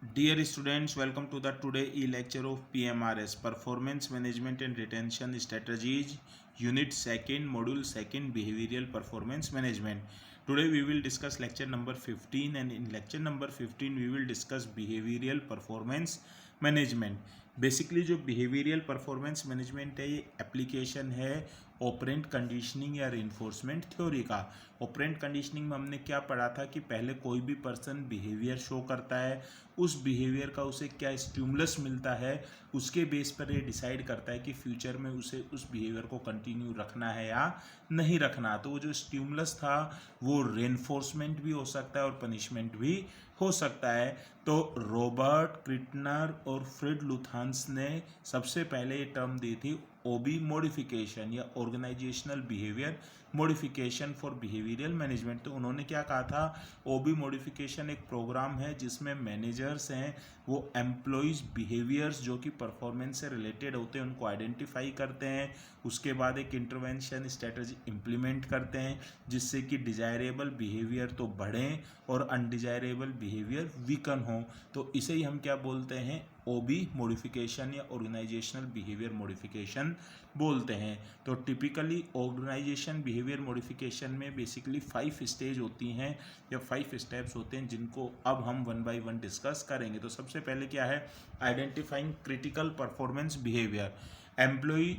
Dear students, welcome to the today e-lecture of PMRS Performance Management and Retention Strategies, Unit 2nd, Module 2nd, Behavioral Performance Management. Today we will discuss lecture number 15, and in lecture number 15 we will discuss Behavioral Performance Management. Basically जो behavioural performance management है ये application है operant conditioning या reinforcement theory का। Operant conditioning में हमने क्या पढ़ा था कि पहले कोई भी पर्सन बिहेवियर शो करता है, उस बिहेवियर का उसे क्या स्टिमुलस मिलता है, उसके बेस पर ये डिसाइड करता है कि फ्यूचर में उसे उस बिहेवियर को कंटिन्यू रखना है या नहीं रखना। तो वो जो स्टिमुलस था वो रेनफोर्समेंट भी हो सकता है और पनिशमेंट भी हो सकता है। तो रॉबर्ट क्रिटनर और फ्रेड लुथांस ने सबसे पहले ये टर्म दी थी ओबी मॉडिफिकेशन या organisational behaviour modification for behavioural management. तो उन्होंने क्या कहा था, ओबी मॉडिफिकेशन एक प्रोग्राम है जिसमें मैनेजर्स हैं वो एम्प्लॉयज़ बिहेवियर्स जो कि परफॉर्मेंस से रिलेटेड होते हैं उनको आइडेंटिफाई करते हैं, उसके बाद एक इंटरवेंशन स्ट्रेटजी इम्प्लीमेंट करते हैं जिससे कि डिजायरेबल बिहेवियर तो बढ़ें और अनडिजायरेबल बिहेवियर वीकन हो। तो इसे ही हम क्या बोलते हैं, ओबी मॉडिफिकेशन या ऑर्गेनाइजेशनल बिहेवियर मॉडिफिकेशन बोलते हैं। तो टिपिकली ऑर्गेनाइजेशन बिहेवियर मॉडिफिकेशन में बेसिकली 5 स्टेज होती हैं या 5 स्टेप्स होते हैं जिनको अब हम वन बाय वन डिस्कस करेंगे। तो सबसे पहले क्या है, identifying critical performance behaviour. Employee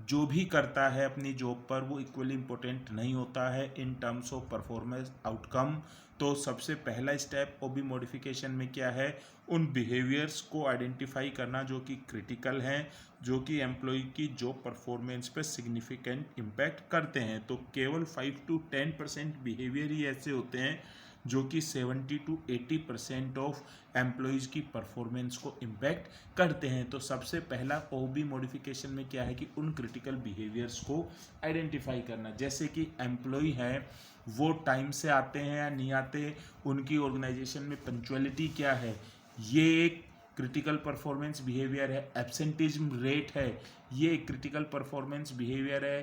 जो भी करता है अपनी जॉब पर वो इक्वली इम्पोर्टेंट नहीं होता है in terms of performance outcome. तो सबसे पहला स्टेप ओबी मॉडिफिकेशन में क्या है, उन बिहेवियर्स को आइडेंटिफाई करना जो कि क्रिटिकल हैं, जो कि एम्प्लॉय की जॉब परफॉर्मेंस पे सिग्निफिकेंट इम्पैक्ट करते हैं। तो केवल 5 to 10% बिहेवियर ही ऐसे होते हैं जो कि 70 to 80% ऑफ एम्प्लॉयज़ की परफॉर्मेंस को इम्पैक्ट करते हैं। तो सबसे पहला ओबी मॉडिफिकेशन में क्या है कि उन क्रिटिकल बिहेवियर्स को आइडेंटिफाई करना, जैसे कि एम्प्लॉय है वो टाइम से आते हैं या नहीं आते, उनकी ऑर्गेनाइजेशन में पंक्चुअलिटी क्या है, ये एक क्रिटिकल परफॉर्मेंस बिहेवियर है। एब्सेंटिज्म रेट है, ये एक क्रिटिकल परफॉर्मेंस बिहेवियर है।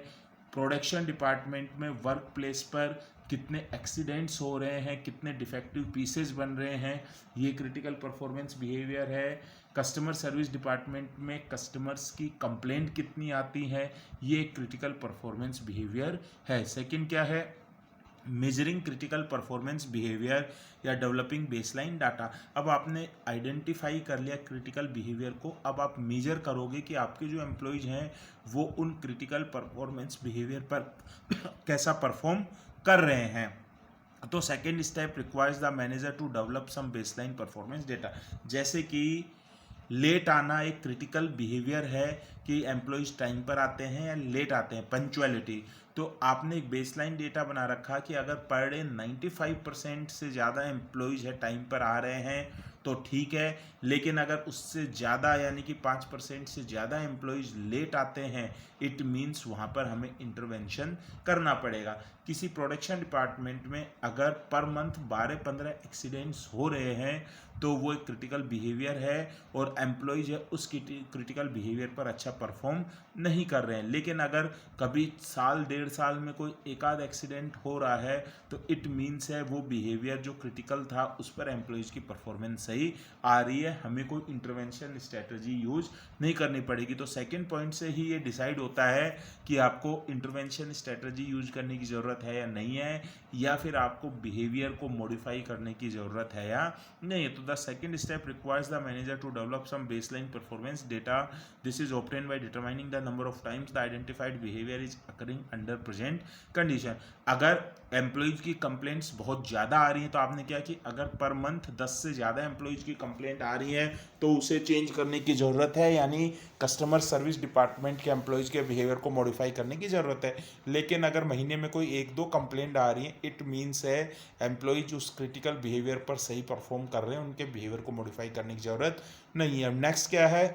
प्रोडक्शन डिपार्टमेंट में वर्क प्लेस पर कितने एक्सीडेंट्स हो रहे हैं, कितने डिफेक्टिव पीसेस बन रहे हैं, ये क्रिटिकल परफॉर्मेंस बिहेवियर है। कस्टमर सर्विस डिपार्टमेंट में कस्टमर्स की कंप्लेंट कितनी आती हैं, ये एक क्रिटिकल परफॉर्मेंस बिहेवियर है। सेकंड क्या है, मेजरिंग क्रिटिकल परफॉर्मेंस बिहेवियर या डेवलपिंग बेसलाइन डाटा। अब आपने आइडेंटिफाई कर लिया क्रिटिकल बिहेवियर को, अब आप मेजर करोगे कि आपके जो एम्प्लॉयज़ हैं वो उन क्रिटिकल परफॉर्मेंस बिहेवियर पर कैसा परफॉर्म कर रहे हैं। तो second step requires the manager to develop some baseline performance data. जैसे कि लेट आना एक क्रिटिकल बिहेवियर है कि एम्प्लॉयज़ टाइम पर आते हैं या लेट आते हैं, पंक्चुअलिटी। तो आपने एक बेसलाइन डेटा बना रखा कि अगर पर डे 95% से ज़्यादा एम्प्लॉयज़ है टाइम पर आ रहे हैं तो ठीक है, लेकिन अगर उससे ज़्यादा यानी कि 5% से ज़्यादा एम्प्लॉयज़ लेट आते हैं, इट मीन्स वहाँ पर हमें इंटरवेंशन करना पड़ेगा। किसी प्रोडक्शन डिपार्टमेंट में अगर पर मंथ 12-15 एक्सीडेंट्स हो रहे हैं तो वो एक क्रिटिकल बिहेवियर है और एम्प्लॉयज़ है उस क्रिटिकल बिहेवियर पर अच्छा परफॉर्म नहीं कर रहे हैं। लेकिन अगर कभी साल 1.5 साल में कोई एक आध एक्सीडेंट हो रहा है तो इट मीन्स है वो बिहेवियर जो क्रिटिकल था उस पर एम्प्लॉयज़ की परफॉर्मेंस सही आ रही है, हमें कोई इंटरवेंशन स्ट्रेटजी यूज नहीं करनी पड़ेगी। तो सेकेंड पॉइंट से ही ये डिसाइड होता है कि आपको इंटरवेंशन स्ट्रेटजी यूज करने की ज़रूरत है या नहीं है, या फिर आपको बिहेवियर को मॉडिफाई करने की ज़रूरत है या नहीं है। तो the second step requires the manager to develop some baseline performance data. This is obtained by determining the number of times the identified behaviour is occurring under present condition. अगर एम्प्लॉयज़ की कंप्लेंट्स बहुत ज़्यादा आ रही हैं तो आपने क्या कि अगर पर मंथ 10 से ज़्यादा एम्प्लॉयज़ की कंप्लेंट आ रही है तो उसे चेंज करने की ज़रूरत है, यानी कस्टमर सर्विस डिपार्टमेंट के एम्प्लॉयज़ के बिहेवियर को मॉडिफाई करने की ज़रूरत है। लेकिन अगर महीने में कोई 1-2 कंप्लेंट आ रही है, इट मीन्स है एम्प्लॉयज़ उस क्रिटिकल बिहेवियर पर सही परफॉर्म कर रहे हैं, उनके बिहेवियर को मॉडिफाई करने की ज़रूरत नहीं है। नेक्स्ट क्या है,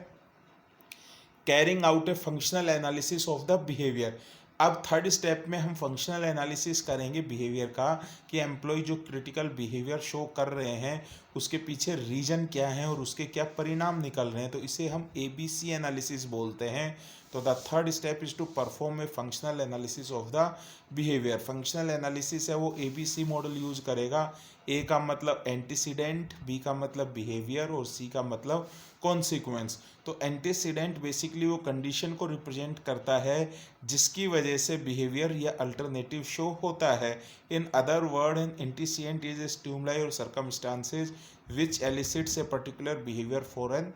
carrying out A functional analysis of the behaviour. अब थर्ड स्टेप में हम फंक्शनल एनालिसिस करेंगे बिहेवियर का कि एम्प्लॉय जो क्रिटिकल बिहेवियर शो कर रहे हैं उसके पीछे रीजन क्या है और उसके क्या परिणाम निकल रहे हैं। तो इसे हम ABC एनालिसिस बोलते हैं। तो the third step is to perform a functional analysis of the behaviour. Functional analysis है वो ABC मॉडल यूज करेगा। ए का मतलब एंटीसीडेंट, बी का मतलब बिहेवियर और सी का मतलब कॉन्सिक्वेंस। तो एंटीसीडेंट बेसिकली वो कंडीशन को रिप्रेजेंट करता है जिसकी वजह से बिहेवियर या अल्टरनेटिव शो होता है। In other word, an antecedent is a stimuli और circumstances which elicits a particular behaviour for an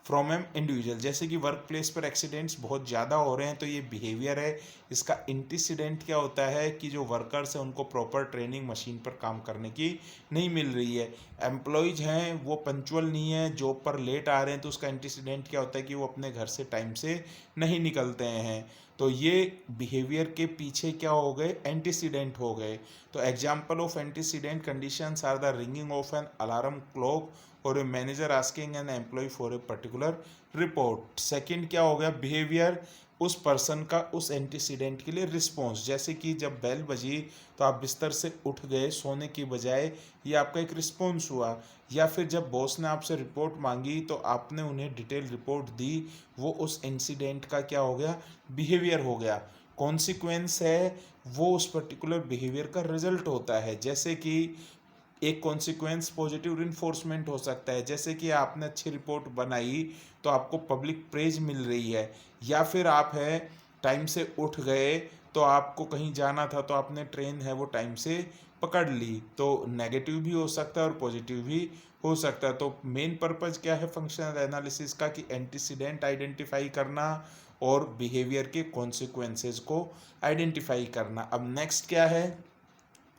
from an individual. जैसे कि वर्क प्लेस पर एक्सीडेंट्स बहुत ज़्यादा हो रहे हैं तो ये बिहेवियर है। इसका इंटीसीडेंट क्या होता है कि जो वर्कर्स हैं उनको प्रॉपर ट्रेनिंग मशीन पर काम करने की नहीं मिल रही है। एम्प्लॉयज़ हैं वो पंचुअल नहीं है, जॉब पर लेट आ रहे हैं, तो उसका इंटीसीडेंट क्या होता है कि वो अपने घर से टाइम से नहीं निकलते हैं। तो ये बिहेवियर के पीछे क्या हो गए, एंटीसीडेंट हो गए। तो example of antecedent conditions are the ringing of an alarm clock और a manager asking an employee for a particular report. Second क्या हो गया, बिहेवियर, उस पर्सन का उस एंटीसीडेंट के लिए रिस्पॉन्स। जैसे कि जब बेल बजी तो आप बिस्तर से उठ गए सोने की बजाय, ये आपका एक रिस्पॉन्स हुआ। या फिर जब बॉस ने आपसे रिपोर्ट मांगी तो आपने उन्हें डिटेल रिपोर्ट दी, वो उस इंसिडेंट का क्या हो गया, बिहेवियर हो गया। कॉन्सिक्वेंस है वो उस पर्टिकुलर बिहेवियर का रिजल्ट होता है। जैसे कि एक कॉन्सिक्वेंस पॉजिटिव रिन्फोर्समेंट हो सकता है, जैसे कि आपने अच्छी रिपोर्ट बनाई तो आपको पब्लिक प्रेज मिल रही है। या फिर आप है टाइम से उठ गए तो आपको कहीं जाना था तो आपने ट्रेन है वो टाइम से पकड़ ली। तो नेगेटिव भी हो सकता है और पॉजिटिव भी हो सकता है। तो मेन पर्पज क्या है फंक्शनल एनालिसिस का, कि एंटीसीडेंट आइडेंटिफाई करना और बिहेवियर के कॉन्सिक्वेंसेस को आइडेंटिफाई करना। अब नेक्स्ट क्या है,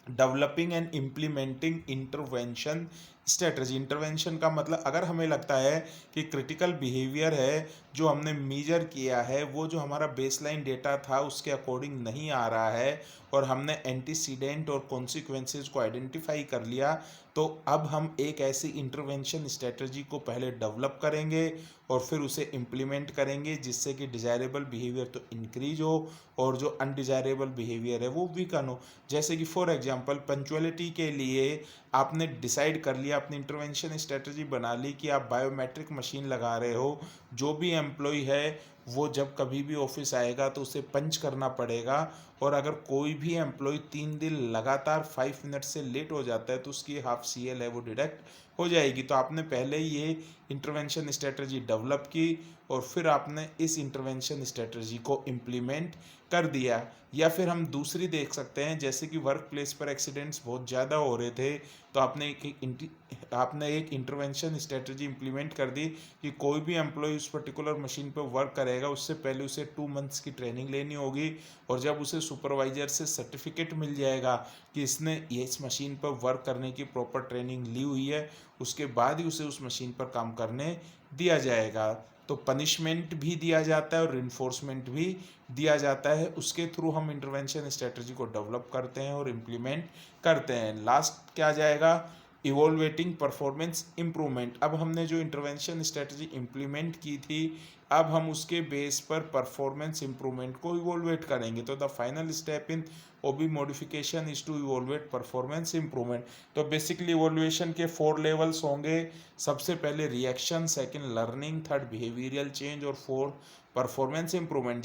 developing and implementing intervention strategy. Intervention का मतलब अगर हमें लगता है कि क्रिटिकल बिहेवियर है जो हमने मेजर किया है वो जो हमारा बेसलाइन डेटा था उसके अकॉर्डिंग नहीं आ रहा है और हमने एंटीसीडेंट और कॉन्सिक्वेंसेस को आइडेंटिफाई कर लिया, तो अब हम एक ऐसी इंटरवेंशन स्ट्रेटजी को पहले डेवलप करेंगे और फिर उसे इम्प्लीमेंट करेंगे जिससे कि डिज़ायरेबल बिहेवियर तो इंक्रीज हो और जो अनडिज़ायरेबल बिहेवियर है वो वीकन हो। जैसे कि फॉर एग्जांपल पंचुअलिटी के लिए आपने डिसाइड कर लिया, अपनी इंटरवेंशन स्ट्रेटजी बना ली कि आप बायोमेट्रिक मशीन लगा रहे हो, जो भी एम्प्लॉय है वो जब कभी भी ऑफिस आएगा तो उसे पंच करना पड़ेगा। और अगर कोई भी एम्प्लॉय 3 दिन लगातार 5 मिनट से लेट हो जाता है तो उसकी हाफ CL है वो डिडक्ट हो जाएगी। तो आपने पहले ये इंटरवेंशन स्ट्रेटजी डेवलप की और फिर आपने इस इंटरवेंशन स्ट्रेटजी को इम्प्लीमेंट कर दिया। या फिर हम दूसरी देख सकते हैं, जैसे कि वर्क प्लेस पर एक्सीडेंट्स बहुत ज़्यादा हो रहे थे तो आपने एक इंटरवेंशन स्ट्रेटजी इम्प्लीमेंट कर दी कि कोई भी एम्प्लॉय उस पर्टिकुलर मशीन पर वर्क करेगा उससे पहले उसे 2 मंथ्स की ट्रेनिंग लेनी होगी। और जब उसे सुपरवाइजर से सर्टिफिकेट मिल जाएगा कि इसने ये इस मशीन पर वर्क करने की प्रॉपर ट्रेनिंग ली हुई है, उसके बाद ही उसे उस मशीन पर काम करने दिया जाएगा। तो पनिशमेंट भी दिया जाता है और इन्फोर्समेंट भी दिया जाता है, उसके थ्रू हम इंटरवेंशन स्ट्रेटजी को डेवलप करते हैं और इम्प्लीमेंट करते हैं। लास्ट क्या जाएगा, इवोल्वेटिंग परफॉर्मेंस इम्प्रूवमेंट। अब हमने जो इंटरवेंशन स्ट्रेटजी इम्प्लीमेंट की थी अब हम उसके बेस पर परफॉर्मेंस इम्प्रूवमेंट को इवोल्वेट करेंगे। तो the final step in OB modification is to evaluate performance improvement. तो बेसिकली इवोल्यूशन के 4 लेवल्स होंगे। सबसे पहले reaction, second learning, third behavioural change और फोर्थ परफॉर्मेंस इम्प्रूवमेंट।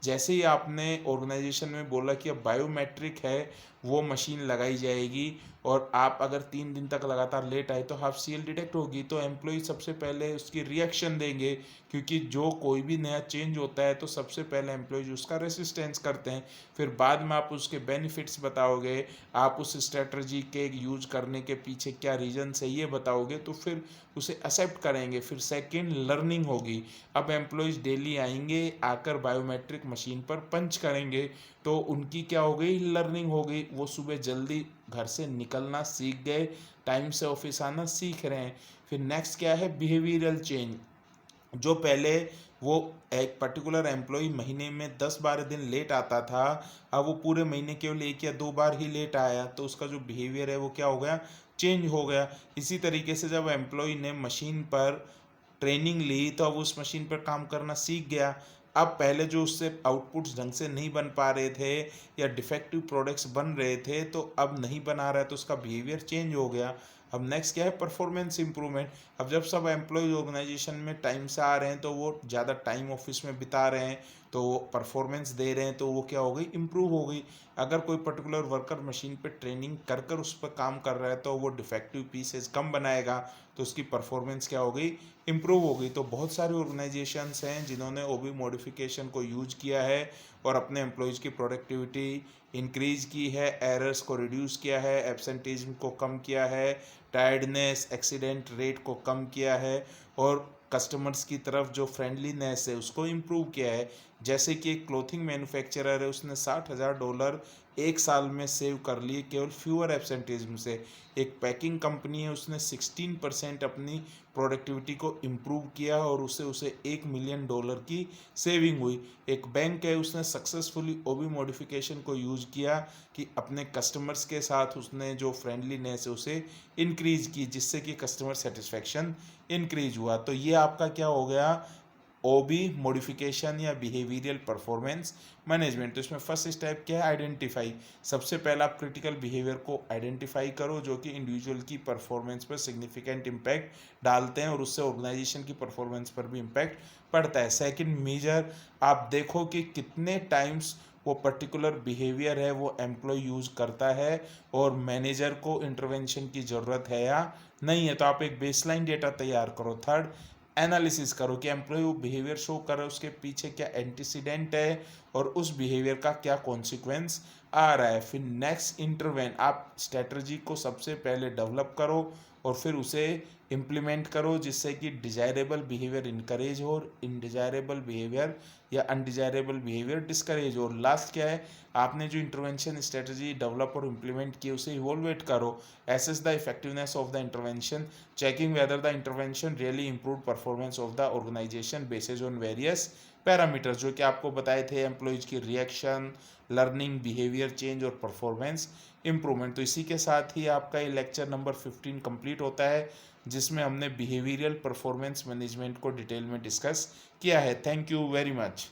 जैसे ही आपने ऑर्गेनाइजेशन में बोला कि अब बायोमेट्रिक है वो मशीन लगाई जाएगी और आप अगर 3 दिन तक लगातार लेट आए तो हाफ CL डिटेक्ट होगी, तो एम्प्लॉय सबसे पहले उसकी रिएक्शन देंगे, क्योंकि जो कोई भी नया चेंज होता है तो सबसे पहले एम्प्लॉयज उसका रेसिस्टेंस करते हैं। फिर बाद में आप उसके बेनिफिट्स बताओगे, आप उस स्ट्रेटजी के यूज करने के पीछे क्या रीजन्स है ये बताओगे, तो फिर उसे एक्सेप्ट करेंगे। फिर सेकंड लर्निंग होगी। अब एम्प्लॉयज डेली आएंगे, आकर बायोमेट्रिक मशीन पर पंच करेंगे, तो उनकी क्या हो गई, लर्निंग हो गई। वो सुबह जल्दी घर से निकलना सीख गए, टाइम से ऑफिस आना सीख रहे हैं। फिर नेक्स्ट क्या है, बिहेवियरल चेंज। जो पहले वो एक पर्टिकुलर एम्प्लॉय महीने में 10-12 दिन लेट आता था, अब वो पूरे महीने केवल 1 या 2 बार ही लेट आया, तो उसका जो बिहेवियर है वो क्या हो गया, चेंज हो गया। इसी तरीके से जब एम्प्लॉय ने मशीन पर ट्रेनिंग ली तो अब उस मशीन पर काम करना सीख गया। अब पहले जो उससे आउटपुट्स ढंग से नहीं बन पा रहे थे या डिफेक्टिव प्रोडक्ट्स बन रहे थे तो अब नहीं बना रहा है, तो उसका बिहेवियर चेंज हो गया। अब नेक्स्ट क्या है, परफॉर्मेंस इंप्रूवमेंट। अब जब सब एम्प्लॉय ऑर्गेनाइजेशन में टाइम से आ रहे हैं तो वो ज़्यादा टाइम ऑफिस में बिता रहे हैं, तो वो परफॉर्मेंस दे रहे हैं, तो वो क्या हो गई, इम्प्रूव हो गई। अगर कोई पर्टिकुलर वर्कर मशीन पे ट्रेनिंग कर कर उस पर काम कर रहा है तो वो डिफेक्टिव पीसेस कम बनाएगा, तो उसकी परफॉर्मेंस क्या हो गई, इम्प्रूव हो गई। तो बहुत सारे ऑर्गेनाइजेशंस हैं जिन्होंने ओबी मॉडिफिकेशन को यूज किया है और अपने एम्प्लॉयज़ की प्रोडक्टिविटी इंक्रीज की है, एरर्स को रिड्यूस किया है, एब्सेंटेजिज्म को कम किया है, टायर्डनेस, एक्सीडेंट रेट को कम किया है, और कस्टमर्स की तरफ जो फ्रेंडलीनेस है उसको इम्प्रूव किया है। जैसे कि एक क्लोथिंग मैन्युफैक्चरर है, उसने $60,000 एक साल में सेव कर लिए केवल फ्यूअर एब्सेंटेजिज्म से। एक पैकिंग कंपनी है, उसने 16% अपनी प्रोडक्टिविटी को इम्प्रूव किया और उसे उसे $1 मिलियन की सेविंग हुई। एक बैंक है, उसने सक्सेसफुली ओबी मॉडिफिकेशन को यूज़ किया कि अपने कस्टमर्स के साथ उसने जो फ्रेंडलीनेस है उसे इंक्रीज की, जिससे कि कस्टमर सेटिस्फेक्शन इंक्रीज हुआ। तो ये आपका क्या हो गया, ओबी मॉडिफिकेशन या बिहेवियरल परफॉर्मेंस मैनेजमेंट। तो इसमें फर्स्ट स्टेप क्या है, आइडेंटिफाई। सबसे पहले आप क्रिटिकल बिहेवियर को आइडेंटिफाई करो जो कि इंडिविजुअल की परफॉर्मेंस पर सिग्निफिकेंट इम्पैक्ट डालते हैं और उससे ऑर्गेनाइजेशन की परफॉर्मेंस पर भी इम्पैक्ट पड़ता है। सेकंड मेजर, आप देखो कि कितने टाइम्स वो पर्टिकुलर बिहेवियर है वो एम्प्लॉय यूज़ करता है और मैनेजर को इंटरवेंशन की ज़रूरत है या नहीं है, तो आप एक बेसलाइन डेटा तैयार करो। थर्ड, एनालिसिस करो कि एम्प्लॉय वो बिहेवियर शो कर रहा है उसके पीछे क्या एंटीसीडेंट है और उस बिहेवियर का क्या कॉन्सिक्वेंस आ रहा है। फिर नेक्स्ट, इंटरवेन। आप स्ट्रेटजी को सबसे पहले डेवलप करो और फिर उसे इम्प्लीमेंट करो जिससे कि डिजायरेबल बिहेवियर इनकरेज हो और इनडिजायरेबल बिहेवियर या अनडिजायरेबल बिहेवियर डिस्करेज हो। और लास्ट क्या है, आपने जो इंटरवेंशन स्ट्रेटजी डेवलप और इम्प्लीमेंट की उसे इवोल्वेट करो, assess the effectiveness of the intervention, checking whether the intervention really improve performance of the organisation basis on various parameters, जो कि आपको बताए थे, एम्प्लॉयज की रिएक्शन, लर्निंग, बिहेवियर चेंज और परफॉर्मेंस इम्प्रूवमेंट। तो इसी के साथ ही आपका ये लेक्चर नंबर 15 कंप्लीट होता है जिसमें हमने बिहेवियरल परफॉर्मेंस मैनेजमेंट को डिटेल में डिस्कस किया है। Thank you very much.